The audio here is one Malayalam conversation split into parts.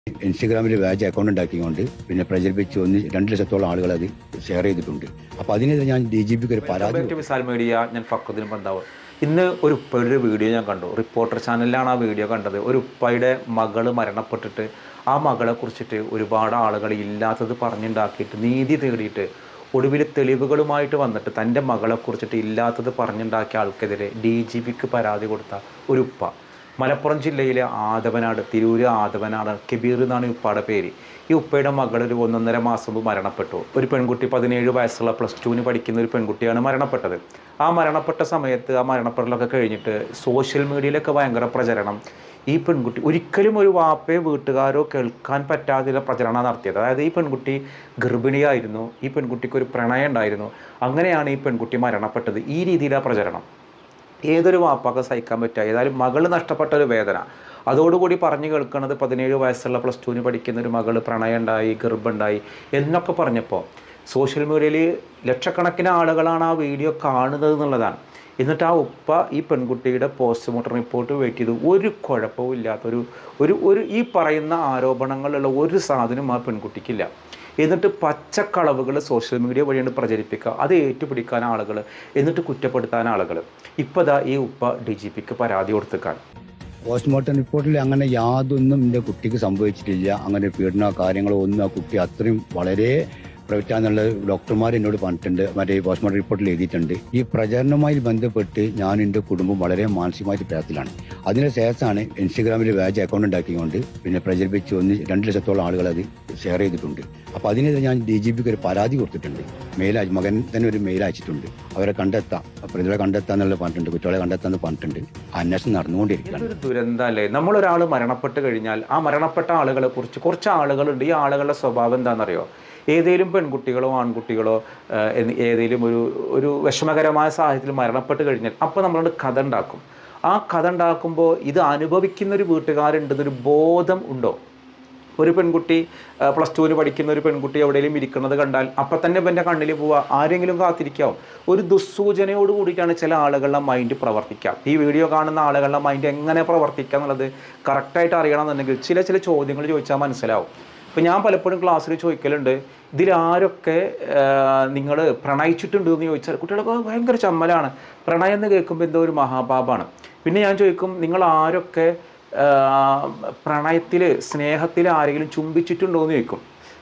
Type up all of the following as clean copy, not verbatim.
ഇൻസ്റ്റഗ്രാമിൽ വ്യാജ അക്കൗണ്ട് ഉണ്ടാക്കിക്കൊണ്ട് പിന്നെ പ്രചരിപ്പിച്ച് 2 ലക്ഷത്തോളം ആളുകൾ അത് ഷെയർ ചെയ്തിട്ടുണ്ട്. അപ്പോൾ അതിനെതിരെ ഞാൻ DGPക്ക് ഒരു പരാതി. വിസാൽ മീഡിയ, ഞാൻ ഫക്രുദ്ദീൻ പന്താവ്. ഇന്ന് ഒരു ഉപ്പയുടെ വീഡിയോ ഞാൻ കണ്ടു. റിപ്പോർട്ടർ ചാനലിലാണ് ആ വീഡിയോ കണ്ടത്. ഒരു ഉപ്പയുടെ മകൾ മരണപ്പെട്ടിട്ട് ആ മകളെ കുറിച്ചിട്ട് ഒരുപാട് ആളുകൾ ഇല്ലാത്തത് പറഞ്ഞുണ്ടാക്കിയിട്ട് നീതി തേടിയിട്ട് ഒടുവിൽ തെളിവുകളുമായിട്ട് വന്നിട്ട് തൻ്റെ മകളെക്കുറിച്ചിട്ട് ഇല്ലാത്തത് പറഞ്ഞുണ്ടാക്കിയ ആൾക്കെതിരെ DGPക്ക് പരാതി കൊടുത്ത ഒരു ഉപ്പ. മലപ്പുറം ജില്ലയിലെ ആദവനാട്, തിരൂര് ആദവനാട്, കബീർ എന്നാണ് ഈ ഉപ്പയുടെ പേര്. ഈ ഉപ്പയുടെ മകൾ ഒരു 1.5 മാസം മുമ്പ് മരണപ്പെട്ടു. ഒരു പെൺകുട്ടി 17 വയസ്സുള്ള +2 പഠിക്കുന്ന ഒരു പെൺകുട്ടിയാണ് മരണപ്പെട്ടത്. ആ മരണപ്പെട്ട സമയത്ത് ആ മരണപ്പെടലൊക്കെ കഴിഞ്ഞിട്ട് സോഷ്യൽ മീഡിയയിലൊക്കെ ഭയങ്കര പ്രചരണം. ഈ പെൺകുട്ടി ഒരിക്കലും ഒരു വാപ്പയോ വീട്ടുകാരോ കേൾക്കാൻ പറ്റാതെയുള്ള പ്രചരണം നടത്തിയത്. അതായത് ഈ പെൺകുട്ടി ഗർഭിണിയായിരുന്നു, ഈ പെൺകുട്ടിക്ക് ഒരു പ്രണയം ഉണ്ടായിരുന്നു, അങ്ങനെയാണ് ഈ പെൺകുട്ടി മരണപ്പെട്ടത്. ഈ രീതിയിലാണ് പ്രചരണം. ഏതൊരു വാപ്പാക്ക് സഹിക്കാൻ പറ്റുക? ഏതായാലും മകൾ നഷ്ടപ്പെട്ട ഒരു വേദന അതോടുകൂടി പറഞ്ഞു കേൾക്കുന്നത് 17 വയസ്സുള്ള +2 പഠിക്കുന്ന ഒരു മകൾ പ്രണയം ഉണ്ടായി, ഗർഭമുണ്ടായി എന്നൊക്കെ പറഞ്ഞപ്പോൾ സോഷ്യൽ മീഡിയയിൽ ലക്ഷക്കണക്കിന് ആളുകളാണ് ആ വീഡിയോ കാണുന്നത് എന്നുള്ളതാണ്. എന്നിട്ട് ആ ഉപ്പ ഈ പെൺകുട്ടിയുടെ പോസ്റ്റ്മോർട്ടം റിപ്പോർട്ട് വെയിറ്റ് ചെയ്തു. ഒരു കുഴപ്പവും ഇല്ലാത്തൊരു ഒരു ഈ പറയുന്ന ആരോപണങ്ങളുള്ള ഒരു സാധനവും ആ പെൺകുട്ടിക്കില്ല. എന്നിട്ട് പച്ചക്കളവുകൾ സോഷ്യൽ മീഡിയ വഴിയാണ് പ്രചരിപ്പിക്കുക. അത് ഏറ്റുപിടിക്കാൻ ആളുകൾ, എന്നിട്ട് കുറ്റപ്പെടുത്താൻ ആളുകൾ. ഇപ്പോൾ ദാ ഈ ഉപ്പ DGPക്ക് പരാതി കൊടുത്തേക്കാൻ. പോസ്റ്റ്മോർട്ടം റിപ്പോർട്ടിൽ അങ്ങനെ യാതൊന്നും എൻ്റെ കുട്ടിക്ക് സംഭവിച്ചിട്ടില്ല. അങ്ങനെ പീഡന കാര്യങ്ങളോ ഒന്നും ആ കുട്ടി അത്രയും വളരെ പ്രവൃത്തിയാന്നുള്ള ഡോക്ടർമാർ എന്നോട് പറഞ്ഞിട്ടുണ്ട്, മറ്റേ പോസ്റ്റ്മോർട്ടം റിപ്പോർട്ടിൽ എഴുതിയിട്ടുണ്ട്. ഈ പ്രചരണവുമായി ബന്ധപ്പെട്ട് ഞാൻ എൻ്റെ കുടുംബം വളരെ മാനസികമായിട്ട് പ്രയാസത്തിലാണ്. അതിന് ശേഷമാണ് ഇൻസ്റ്റഗ്രാമിൽ വ്യാജ അക്കൗണ്ട് ഉണ്ടാക്കിക്കൊണ്ട് പിന്നെ പ്രചരിപ്പിച്ച് 2 ലക്ഷത്തോളം ആളുകൾ അത് ഷെയർ ചെയ്തിട്ടുണ്ട്. അപ്പോൾ അതിനെതിരെ ഞാൻ DGPക്ക് ഒരു പരാതി കൊടുത്തിട്ടുണ്ട്. മകൻ തന്നെ ഒരു മെയിൽ അയച്ചിട്ടുണ്ട്. അവരെ കണ്ടെത്താം, പ്രതികളെ കണ്ടെത്താന്നുള്ള പറഞ്ഞിട്ടുണ്ട്, കുറ്റവാളികളെ കണ്ടെത്താന്ന് പറഞ്ഞിട്ടുണ്ട്. അന്വേഷണം നടന്നുകൊണ്ടിരിക്കുകയാണ്. ഒരു ദുരന്തമല്ലേ? നമ്മളൊരാൾ മരണപ്പെട്ട് കഴിഞ്ഞാൽ ആ മരണപ്പെട്ട ആളുകളെ കുറിച്ച് കുറച്ച് ആളുകളുണ്ട്. ഈ ആളുകളുടെ സ്വഭാവം എന്താണെന്നറിയോ? ഏതെങ്കിലും പെൺകുട്ടികളോ ആൺകുട്ടികളോ ഏതെങ്കിലും ഒരു വിഷമകരമായ സാഹചര്യത്തിൽ മരണപ്പെട്ട് കഴിഞ്ഞാൽ അപ്പോൾ നമ്മളോട് കഥ ഉണ്ടാക്കും. ആ കഥ ഉണ്ടാക്കുമ്പോൾ ഇത് അനുഭവിക്കുന്ന ഒരു വീട്ടുകാരുണ്ടെന്നൊരു ബോധം ഉണ്ടോ? ഒരു പെൺകുട്ടി +2 പഠിക്കുന്ന ഒരു പെൺകുട്ടി എവിടെയെങ്കിലും ഇരിക്കുന്നത് കണ്ടാൽ അപ്പം തന്നെ എൻ്റെ കണ്ണിൽ പോവുക, ആരെങ്കിലും കാത്തിരിക്കാവും. ഒരു ദുസ്സൂചനയോട് കൂടിയിട്ടാണ് ചില ആളുകളുടെ മൈൻഡ് പ്രവർത്തിക്കുക. ഈ വീഡിയോ കാണുന്ന ആളുകളുടെ മൈൻഡ് എങ്ങനെ പ്രവർത്തിക്കുക എന്നുള്ളത് കറക്റ്റായിട്ട് അറിയണമെന്നുണ്ടെങ്കിൽ ചില ചോദ്യങ്ങൾ ചോദിച്ചാൽ മനസ്സിലാവും. ഇപ്പോൾ ഞാൻ പലപ്പോഴും ക്ലാസ്സിൽ ചോദിക്കലുണ്ട്, ഇതിലാരൊക്കെ നിങ്ങൾ പ്രണയിച്ചിട്ടുണ്ട് എന്ന് ചോദിച്ചാൽ കുട്ടികളൊക്കെ ഭയങ്കര ചമ്മലാണ്. പ്രണയം എന്ന് കേൾക്കുമ്പോൾ എന്തോ ഒരു മഹാപാപാണ്. പിന്നെ ഞാൻ ചോദിക്കും, നിങ്ങൾ ആരൊക്കെ പ്രണയത്തിൽ സ്നേഹത്തിൽ ആരെങ്കിലും ചുംബിച്ചിട്ടുണ്ടോ എന്ന് ചോദിക്കും.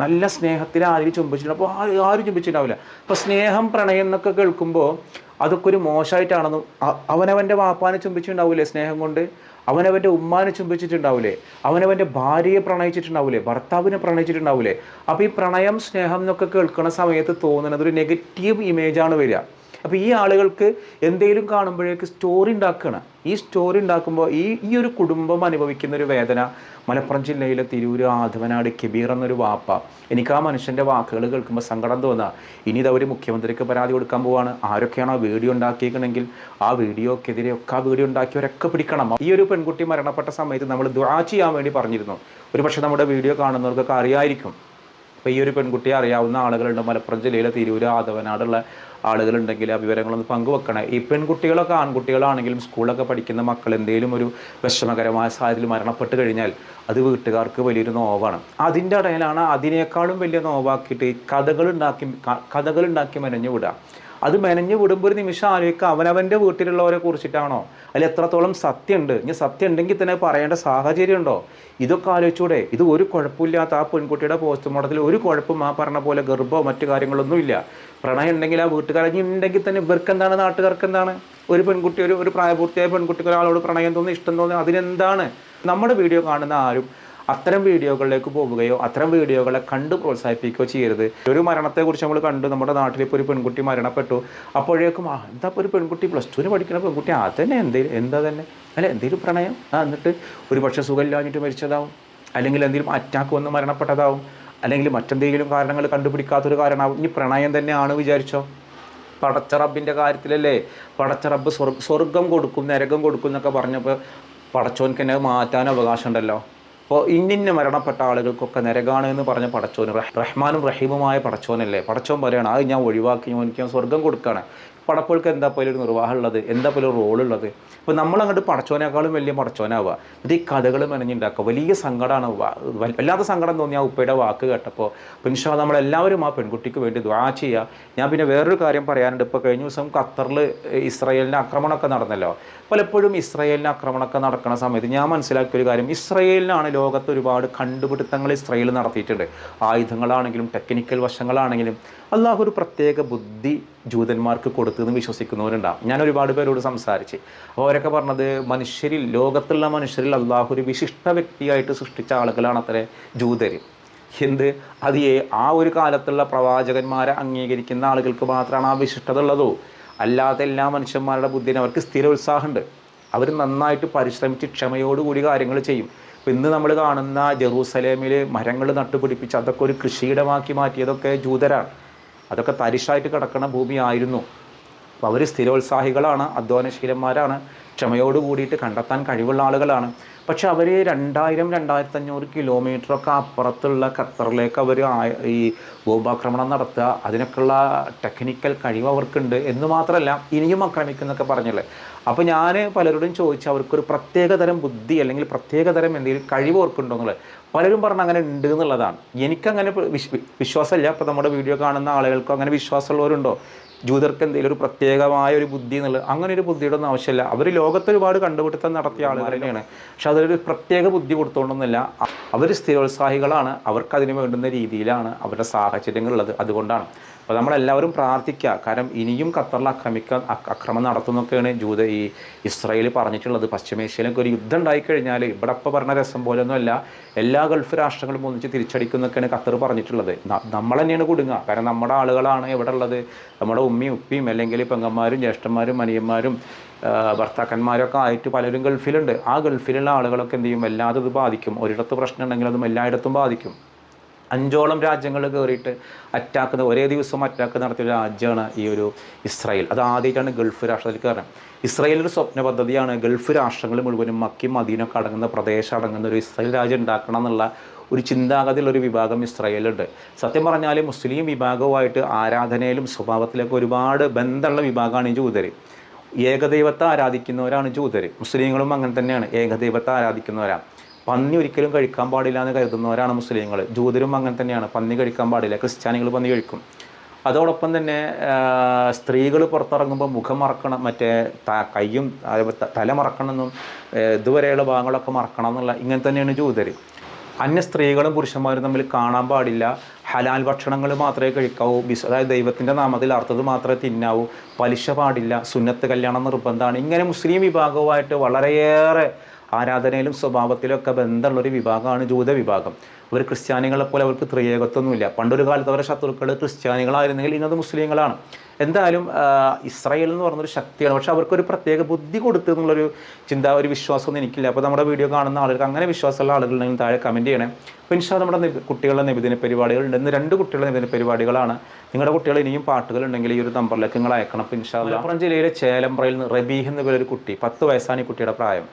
നല്ല സ്നേഹത്തിൽ ആരെങ്കിലും ചുംബിച്ചിട്ടുണ്ടോ? അപ്പോൾ ആരും ചുംബിച്ചിട്ടുണ്ടാവില്ല. അപ്പോൾ സ്നേഹം പ്രണയം എന്നൊക്കെ കേൾക്കുമ്പോൾ അതൊക്കെ ഒരു മോശമായിട്ടാണെന്ന്. അവനവൻ്റെ വാപ്പാനെ ചുംബിച്ചിട്ടുണ്ടാവില്ലേ സ്നേഹം കൊണ്ട്? അവനവൻ്റെ ഉമ്മാനെ ചുംബിച്ചിട്ടുണ്ടാവില്ലേ? അവനവൻ്റെ ഭാര്യയെ പ്രണയിച്ചിട്ടുണ്ടാവില്ലേ? ഭർത്താവിനെ പ്രണയിച്ചിട്ടുണ്ടാവില്ലേ? അപ്പോൾ ഈ പ്രണയം സ്നേഹം എന്നൊക്കെ കേൾക്കുന്ന സമയത്ത് തോന്നുന്നത് ഒരു നെഗറ്റീവ് ഇമേജാണ് വരിക. അപ്പോൾ ഈ ആളുകൾക്ക് എന്തെങ്കിലും കാണുമ്പോഴേക്ക് സ്റ്റോറി ഉണ്ടാക്കുകയാണ്. ഈ സ്റ്റോറി ഉണ്ടാക്കുമ്പോൾ ഈ ഒരു കുടുംബം അനുഭവിക്കുന്ന ഒരു വേദന. മലപ്പുറം ജില്ലയിലെ തിരൂര് ആദവനാട് കബീർ എന്നൊരു വാപ്പ. എനിക്ക് ആ മനുഷ്യൻ്റെ വാക്കുകൾ കേൾക്കുമ്പോൾ സങ്കടം തോന്നുക. ഇനി ഇതവർ മുഖ്യമന്ത്രിക്ക് പരാതി കൊടുക്കാൻ പോവാണ്. ആരൊക്കെയാണോ ആ വീഡിയോ ഉണ്ടാക്കിയിരിക്കണമെങ്കിൽ ആ വീഡിയോക്കെതിരെയൊക്കെ ആ വീഡിയോ ഉണ്ടാക്കിയവരൊക്കെ പിടിക്കണം. ഈ ഒരു പെൺകുട്ടി മരണപ്പെട്ട സമയത്ത് നമ്മൾ ദുആ ചെയ്യാൻ വേണ്ടി പറഞ്ഞിരുന്നു. ഒരു പക്ഷേ നമ്മുടെ വീഡിയോ കാണുന്നവർക്കൊക്കെ അറിയായിരിക്കും. അപ്പോൾ ഈ ഒരു പെൺകുട്ടിയെ അറിയാവുന്ന ആളുകളുണ്ട്, മലപ്പുറം ജില്ലയിലെ തിരൂര് ആദവനാടുള്ള ആളുകളുണ്ടെങ്കിൽ ആ വിവരങ്ങളൊന്ന് പങ്കുവെക്കണേ. ഈ പെൺകുട്ടികളൊക്കെ ആൺകുട്ടികളാണെങ്കിലും സ്കൂളൊക്കെ പഠിക്കുന്ന മക്കൾ എന്തെങ്കിലും ഒരു വിഷമകരമായ സാഹചര്യത്തിൽ മരണപ്പെട്ട് കഴിഞ്ഞാൽ അത് വീട്ടുകാർക്ക് വലിയൊരു നോവാണ്. അതിൻ്റെ ഇടയിലാണ് അതിനേക്കാളും വലിയ നോവാക്കിയിട്ട് കഥകളുണ്ടാക്കി മെനഞ്ഞു വിടുക. അത് മെനഞ്ഞു വിടുമ്പോൾ ഒരു നിമിഷം ആലോചിക്കുക, അവനവൻ്റെ വീട്ടിലുള്ളവരെ കുറിച്ചിട്ടാണോ? അതിൽ എത്രത്തോളം സത്യമുണ്ട്? ഇനി സത്യം ഉണ്ടെങ്കിൽ തന്നെ പറയേണ്ട സാഹചര്യം ഉണ്ടോ? ഇതൊക്കെ ആലോചിച്ചൂടെ? ഇത് ഒരു കുഴപ്പമില്ലാത്ത ആ പെൺകുട്ടിയുടെ പോസ്റ്റ്മോർട്ടത്തിൽ ഒരു കുഴപ്പം ആ പറഞ്ഞ പോലെ ഗർഭമോ മറ്റു കാര്യങ്ങളൊന്നുമില്ല. പ്രണയം ഉണ്ടെങ്കിൽ ആ വീട്ടുകാരഞ്ഞി ഉണ്ടെങ്കിൽ തന്നെ ഇവർക്ക് എന്താണ്, നാട്ടുകാർക്ക് എന്താണ്? ഒരു പെൺകുട്ടി ഒരു പ്രായപൂർത്തിയായ പെൺകുട്ടിക്ക് ഒരാളോട് പ്രണയം തോന്നി, ഇഷ്ടം തോന്നി, അതിനെന്താണ്? നമ്മുടെ വീഡിയോ കാണുന്ന ആരും അത്തരം വീഡിയോകളിലേക്ക് പോവുകയോ അത്തരം വീഡിയോകളെ കണ്ട് പ്രോത്സാഹിപ്പിക്കുകയോ ചെയ്യരുത്. ഒരു മരണത്തെക്കുറിച്ച് നമ്മൾ കണ്ടു, നമ്മുടെ നാട്ടിലിപ്പോൾ ഒരു പെൺകുട്ടി മരണപ്പെട്ടു. അപ്പോഴേക്കും എന്താ ഇപ്പോൾ ഒരു പെൺകുട്ടി +2 പഠിക്കുന്ന പെൺകുട്ടി അതന്നെ എന്തെങ്കിലും പ്രണയം, എന്നിട്ട് ഒരു പക്ഷേ സുഖമില്ലാഞ്ഞിട്ട് മരിച്ചതാവും, അല്ലെങ്കിൽ എന്തെങ്കിലും അറ്റാക്ക് വന്ന് മരണപ്പെട്ടതാവും, അല്ലെങ്കിൽ മറ്റെന്തെങ്കിലും കാരണങ്ങൾ കണ്ടുപിടിക്കാത്തൊരു കാരണമാവും. ഇനി പ്രണയം തന്നെയാണ് വിചാരിച്ചോ? പടച്ച റബ്ബിൻ്റെ കാര്യത്തിലല്ലേ പടച്ച റബ്ബ് സ്വർഗം കൊടുക്കും നരകം കൊടുക്കും എന്നൊക്കെ പറഞ്ഞപ്പോൾ പടച്ചോൻക്ക് എന്നെ മാറ്റാൻ അവകാശമുണ്ടല്ലോ. അപ്പോൾ ഇന്നിന്ന മരണപ്പെട്ട ആളുകൾക്കൊക്കെ നരകാണ് എന്ന് പറഞ്ഞ പടച്ചോൻ റഹ്മാനും റഹീമുമായ പടച്ചോനല്ലേ? പടച്ചോൻ പറയുകയാണ് അത് ഞാൻ ഒഴിവാക്കി, എനിക്ക് ഞാൻ സ്വർഗം കൊടുക്കുകയാണ്. പടപ്പുകൾക്ക് എന്താ പോലെ ഒരു നിർവാഹമുള്ളത്, എന്താ പോലെ ഒരു റോളുള്ളത്. അപ്പോൾ നമ്മളങ്ങോട്ട് പടച്ചോനേക്കാളും വലിയ പടച്ചോനാവുക. എന്നിട്ട് ഈ കഥകൾ മെനഞ്ഞുണ്ടാക്കുക. വലിയ സങ്കടമാണ്, വല്ലാത്ത സങ്കടം തോന്നി ആ ഉപ്പയുടെ വാക്ക് കേട്ടപ്പോൾ. അപ്പോൾ ഇൻഷാ അല്ലാഹ് നമ്മളെല്ലാവരും ആ പെൺകുട്ടിക്ക് വേണ്ടി ദുആ ചെയ്യുക. ഞാൻ പിന്നെ വേറൊരു കാര്യം പറയാനുണ്ട്. ഇപ്പോൾ കഴിഞ്ഞ ദിവസം ഖത്തറിൽ ഇസ്രായേലിൻ്റെ ആക്രമണമൊക്കെ നടന്നല്ലോ. പലപ്പോഴും ഇസ്രായേലിൻ്റെ ആക്രമണമൊക്കെ നടക്കുന്ന സമയത്ത് ഞാൻ മനസ്സിലാക്കിയ ഒരു കാര്യം, ഇസ്രായേലിനാണ് ലോകത്ത് ഒരുപാട് കണ്ടുപിടുത്തങ്ങൾ ഇസ്രായേൽ നടത്തിയിട്ടുണ്ട്. ആയുധങ്ങളാണെങ്കിലും ടെക്നിക്കൽ വശങ്ങളാണെങ്കിലും അള്ളാഹു ഒരു പ്രത്യേക ബുദ്ധി ജൂതന്മാർക്ക് കൊടുത്തെന്ന് വിശ്വസിക്കുന്നവരുണ്ടാകും. ഞാൻ ഒരുപാട് പേരോട് സംസാരിച്ച് അപ്പോൾ അവരൊക്കെ പറഞ്ഞത്, മനുഷ്യരിൽ, ലോകത്തുള്ള മനുഷ്യരിൽ അള്ളാഹു ഒരു വിശിഷ്ട വ്യക്തിയായിട്ട് സൃഷ്ടിച്ച ആളുകളാണ് അത്ര ജൂതർ. എന്ത് അത് ആ ഒരു കാലത്തുള്ള പ്രവാചകന്മാരെ അംഗീകരിക്കുന്ന ആളുകൾക്ക് മാത്രമാണ് ആ വിശിഷ്ടത ഉള്ളതോ? അല്ലാതെ എല്ലാ മനുഷ്യന്മാരുടെ ബുദ്ധിന് അവർക്ക് സ്ഥിര ഉത്സാഹമുണ്ട്. അവർ നന്നായിട്ട് പരിശ്രമിച്ച് ക്ഷമയോടുകൂടി കാര്യങ്ങൾ ചെയ്യും. അപ്പോൾ ഇന്ന് നമ്മൾ കാണുന്ന ജെറൂസലേമിൽ മരങ്ങൾ നട്ടുപിടിപ്പിച്ച് അതൊക്കെ ഒരു കൃഷിയിടമാക്കി മാറ്റിയതൊക്കെ ജൂതരാണ്. അതൊക്കെ തരിശായിട്ട് കിടക്കുന്ന ഭൂമിയായിരുന്നു. അപ്പോൾ അവർ സ്ഥിരോത്സാഹികളാണ്, അധ്വാനശീലന്മാരാണ്, ക്ഷമയോട് കൂടിയിട്ട് കണ്ടെത്താൻ കഴിവുള്ള ആളുകളാണ്. പക്ഷെ അവർ 2000-2500 കിലോമീറ്ററൊക്കെ അപ്പുറത്തുള്ള ഖത്തറിലേക്ക് അവർ ഈ ബോംബാക്രമണം നടത്തുക, അതിനൊക്കെയുള്ള ടെക്നിക്കൽ കഴിവ് അവർക്കുണ്ട് എന്ന് മാത്രമല്ല ഇനിയും ആക്രമിക്കുന്നൊക്കെ പറഞ്ഞില്ലേ. അപ്പോൾ ഞാൻ പലരോടും ചോദിച്ചു അവർക്കൊരു പ്രത്യേകതരം ബുദ്ധി അല്ലെങ്കിൽ പ്രത്യേകതരം എന്തെങ്കിലും കഴിവ് ഓർക്കുന്നുണ്ടോ എന്നുള്ളത്. പലരും പറഞ്ഞ് അങ്ങനെ ഉണ്ട് എന്നുള്ളതാണ്. എനിക്കങ്ങനെ വിശ്വാസമില്ല. ഇപ്പോൾ നമ്മുടെ വീഡിയോ കാണുന്ന ആളുകൾക്കും അങ്ങനെ വിശ്വാസമുള്ളവരുണ്ടോ? ജൂതർക്ക് എന്തെങ്കിലും ഒരു പ്രത്യേകമായ ഒരു ബുദ്ധി എന്നുള്ളത്, അങ്ങനെ ഒരു ബുദ്ധിയുടെ ഒന്നും ആവശ്യമില്ല. അവർ ലോകത്ത് ഒരുപാട് കണ്ടുപിടുത്തം നടത്തിയ ആളുകൾ തന്നെയാണ്. പക്ഷെ അതൊരു പ്രത്യേക ബുദ്ധി കൊടുത്തുകൊണ്ടൊന്നുമില്ല. അവർ സ്ഥിരോത്സാഹികളാണ്. അവർക്കതിന് വേണ്ടുന്ന രീതിയിലാണ് അവരുടെ സാഹചര്യങ്ങളുള്ളത്. അതുകൊണ്ടാണ് അപ്പോൾ നമ്മളെല്ലാവരും പ്രാർത്ഥിക്കുക. കാരണം ഇനിയും ഖത്തറിൽ അക്രമം നടത്തുന്നൊക്കെയാണ് ഈ ഇസ്രായേൽ പറഞ്ഞിട്ടുള്ളത്. പശ്ചിമേഷ്യയിലൊക്കെ ഒരു യുദ്ധം ഉണ്ടായിക്കഴിഞ്ഞാൽ ഇവിടെ ഇപ്പോൾ പറഞ്ഞ രസം പോലൊന്നുമല്ല, എല്ലാ ഗൾഫ് രാഷ്ട്രങ്ങളും ഒന്നിച്ച് തിരിച്ചടിക്കുന്നൊക്കെയാണ് ഖത്തർ പറഞ്ഞിട്ടുള്ളത്. നമ്മൾ തന്നെയാണ് കുടുങ്ങുക. കാരണം നമ്മുടെ ആളുകളാണ് ഇവിടെ ഉള്ളത്. നമ്മുടെ ഉമ്മയും ഉപ്പിയും അല്ലെങ്കിൽ പെങ്ങന്മാരും ജ്യേഷ്ഠന്മാരും അനിയന്മാരും ഭർത്താക്കന്മാരൊക്കെ ആയിട്ട് പലരും ഗൾഫിലുണ്ട്. ആ ഗൾഫിലുള്ള ആളുകളൊക്കെ എന്ത് ചെയ്യും? വല്ലാതെ ഇത് ബാധിക്കും. ഒരിടത്ത് പ്രശ്നം ഉണ്ടെങ്കിൽ അതും എല്ലായിടത്തും ബാധിക്കും. 5ഓളം രാജ്യങ്ങൾ കയറിയിട്ട് ഒരേ ദിവസം അറ്റാക്ക് നടത്തിയ രാജ്യമാണ് ഈ ഒരു ഇസ്രായേൽ. അത് ആദ്യമായിട്ടാണ് ഗൾഫ് രാഷ്ട്രത്തിൽ കയറുന്നത്. ഇസ്രായേലിൻ്റെ സ്വപ്ന പദ്ധതിയാണ് ഗൾഫ് രാഷ്ട്രങ്ങൾ മുഴുവനും മക്കി മദീനൊക്കെ അടങ്ങുന്ന പ്രദേശം അടങ്ങുന്ന ഒരു ഇസ്രായേൽ രാജ്യം ഉണ്ടാക്കണം എന്നുള്ള ഒരു ചിന്താഗതിയുള്ളൊരു വിഭാഗം ഇസ്രായേലുണ്ട്. സത്യം പറഞ്ഞാൽ മുസ്ലിം വിഭാഗവുമായിട്ട് ആരാധനയിലും സ്വഭാവത്തിലൊക്കെ ഒരുപാട് ബന്ധമുള്ള വിഭാഗമാണ് ഈ ജൂതർ. ഏകദൈവത്തെ ആരാധിക്കുന്നവരാണ് ജൂതർ. മുസ്ലിങ്ങളും അങ്ങനെ തന്നെയാണ്, ഏകദൈവത്തെ ആരാധിക്കുന്നവരാണ്. പന്നി ഒരിക്കലും കഴിക്കാൻ പാടില്ല എന്ന് കരുതുന്നവരാണ് മുസ്ലിങ്ങൾ. ജൂതരും അങ്ങനെ തന്നെയാണ്, പന്നി കഴിക്കാൻ പാടില്ല. ക്രിസ്ത്യാനികൾ പന്നി കഴിക്കും. അതോടൊപ്പം തന്നെ സ്ത്രീകൾ പുറത്തിറങ്ങുമ്പോൾ മുഖം മറക്കണം, മറ്റേ കയ്യും തല മറക്കണമെന്നും ഇതുവരെയുള്ള ഭാഗങ്ങളൊക്കെ മറക്കണം എന്നുള്ള ഇങ്ങനെ തന്നെയാണ് ജൂതർ. അന്യ സ്ത്രീകളും പുരുഷന്മാരും തമ്മിൽ കാണാൻ പാടില്ല. ഹലാൽ ഭക്ഷണങ്ങൾ മാത്രമേ കഴിക്കാവൂ. അതായത് ദൈവത്തിൻ്റെ നാമത്തിൽ അർത്ഥത് മാത്രമേ തിന്നാവൂ. പലിശ പാടില്ല. സുന്നത്ത് കല്യാണം നിർബന്ധമാണ്. ഇങ്ങനെ മുസ്ലിം വിഭാഗവുമായിട്ട് വളരെയേറെ ആരാധനയിലും സ്വഭാവത്തിലൊക്കെ ബന്ധമുള്ളൊരു വിഭാഗമാണ് ജൂത വിഭാഗം. അവർ ക്രിസ്ത്യാനികളെ പോലെ അവർക്ക് ത്രിയേകത്വമൊന്നുമില്ല. പണ്ടൊരു കാലത്ത് അവരുടെ ശത്രുക്കൾ ക്രിസ്ത്യാനികളായിരുന്നെങ്കിൽ ഇന്നത് മുസ്ലിങ്ങളാണ്. എന്തായാലും ഇസ്രായേൽ എന്ന് പറഞ്ഞൊരു ശക്തിയാണ്. പക്ഷെ അവർക്കൊരു പ്രത്യേക ബുദ്ധി കൊടുത്തു എന്നുള്ളൊരു ഒരു വിശ്വാസമൊന്നും എനിക്കില്ല. അപ്പോൾ നമ്മുടെ വീഡിയോ കാണുന്ന ആളുകൾക്ക് അങ്ങനെ വിശ്വാസമുള്ള ആളുകളുണ്ടെങ്കിൽ താഴെ കമൻറ്റ് ചെയ്യണേ. അപ്പോൾ ഇൻഷാ നമ്മുടെ കുട്ടികളുടെ നിബിദിന പരിപാടികളുണ്ട്. ഇന്ന് 2 കുട്ടികളുടെ നിബിദിന പരിപാടികളാണ്. നിങ്ങളുടെ കുട്ടികൾ ഇനിയും പാട്ടുകളുണ്ടെങ്കിൽ ഈ ഒരു നമ്പറിലേക്ക് നിങ്ങൾ അയക്കണം. അപ്പോൾ ഇൻഷാ അല്ലാഹ് മലപ്പുറം ജില്ലയിലെ ചേലമ്പ്രയിൽ നിന്ന് റബീഹ് എന്ന പേരൊരു കുട്ടി, 10 വയസ്സാണ് ഈ കുട്ടിയുടെ പ്രായം.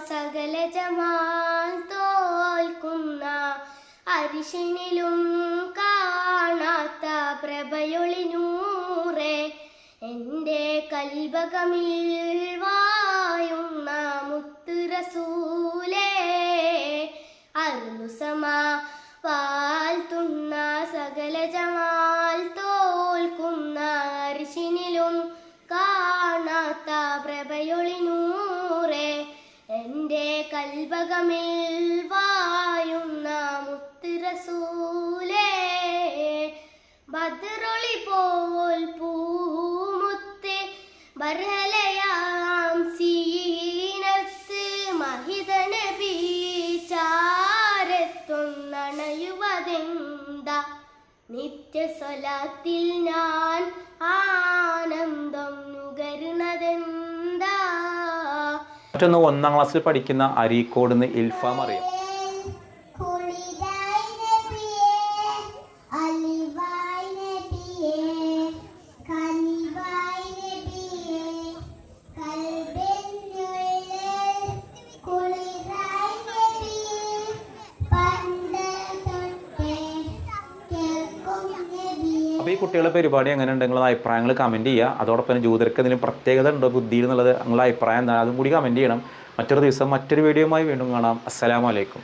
സകല ജമാൽ തോൽക്കുന്ന അരിശിനിലും കാണാത്ത പ്രഭയൊളി നൂറേ, എൻ്റെ കൽബകമിൽ വായുന്ന മുത്ത് റസൂലേ, അർലുസമാ വാഴ്ത്തുന്ന സകല ജമാൽ തോൽക്കുന്ന അരിശിനിലും കാണാത്ത പ്രഭയൊളി നൂറേ, എൻ്റെ കൽബകമിൽ വായുന്ന മുത്ത് റസൂലേ, ബദ്റൊളി പോൽ പൂമുത്ത് ബർഹലയാം സീനത്ത് മഹിത നബി ചാരത്തൊന്നണയുവതെന്താ, നിത്യസ്വലാത്തിൽ ഞാൻ ആനന്ദം നുകരുന്നതെന്താ. മറ്റൊന്ന് 1ാം ക്ലാസ്സിൽ പഠിക്കുന്ന അരീക്കോട് നിന്ന് ഇൽഫാം അറിയാം. ഈ കുട്ടികളുടെ പരിപാടി എങ്ങനെ ഉണ്ട് നിങ്ങളുടെ അഭിപ്രായങ്ങൾ കമൻറ്റ് ചെയ്യുക. അതോടൊപ്പം ജൂതർക്ക് എന്തെങ്കിലും പ്രത്യേകത ഉണ്ടോ ബുദ്ധിയിൽ എന്നുള്ളത് നിങ്ങളുടെ അഭിപ്രായം എന്താണ് അതും കൂടി കമൻറ്റ് ചെയ്യണം. മറ്റൊരു ദിവസം മറ്റൊരു വീഡിയോയുമായി വീണ്ടും കാണാം. അസ്സലാമു അലൈക്കും.